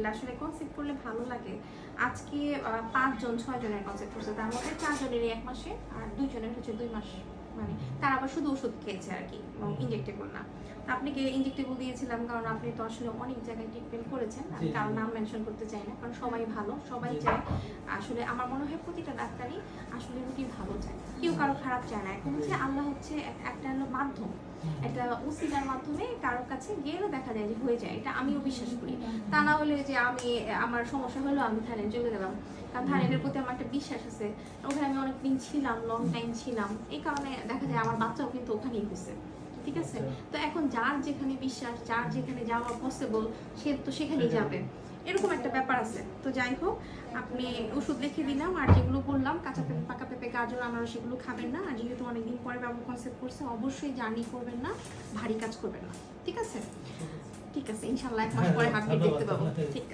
আলহামদুলিল্লাহ, আসলে কনসেপ্ট করলে ভালো লাগে। আজকে 5 জন 6 জনের কনসেপ্ট করছে, তার মধ্যে 4 জনেরই 1 মাসে আর 2 জনের হচ্ছে 2 মাস, মানে তারা আবার শুধু ওষুধ খেয়েছে আর কি, ইনজেক্টেবল না। আপনাকে ইনজেক্টেবল দিয়েছিলাম কারণ আপনি তো আসলে অনেক জায়গায় ট্রিটমেন্ট করেছেন, আমি কারো নাম মেনশন করতে চাই না, কারণ সবাই ভালো, সবাই চায়। আসলে আমার মনে হয় প্রতিটা ডাক্তারই আসলে রুগী ভালো চায়, কেউ কারো খারাপ চায় না। এখন হচ্ছে আল্লাহ হচ্ছে একটা হলো মাধ্যম, একটা উসিলার মাধ্যমে কারোর কাছে গেলে দেখা যায় যে হয়ে যায়, এটা আমিও বিশ্বাস করি। তা না হলে যে আমি আমার সমস্যা হলো আমি থাইল্যান্ড চলে গেলাম, কারণ থাইল্যান্ডের প্রতি আমার একটা বিশ্বাস আছে, ওখানে আমি অনেকদিন ছিলাম, লং টাইম ছিলাম, এই কারণে দেখা যায় আমার বাচ্চাও কিন্তু ওখানেই হয়েছে, ঠিক আছে। তো এখন যার যেখানে বিশ্বাস, যার যেখানে যাওয়া পসিবল, সে তো সেখানেই যাবে, এরকম একটা ব্যাপার আছে। তো যাই হোক, আপনি ওষুধ লিখে দিলাম, আর যেগুলো বললাম কাঁচা পেঁপে, পাকা পেঁপে, গাজর, আনারস, সেগুলো খাবেন না। আর যেহেতু অনেকদিন পরে বাবু কনসেপ্ট করছে, অবশ্যই জার্নি করবেন না, ভারী কাজ করবেন না, ঠিক আছে? ঠিক আছে, ইনশাল্লাহ 1 মাস পরে হার্টবিট দেখতে পাবো, ঠিক।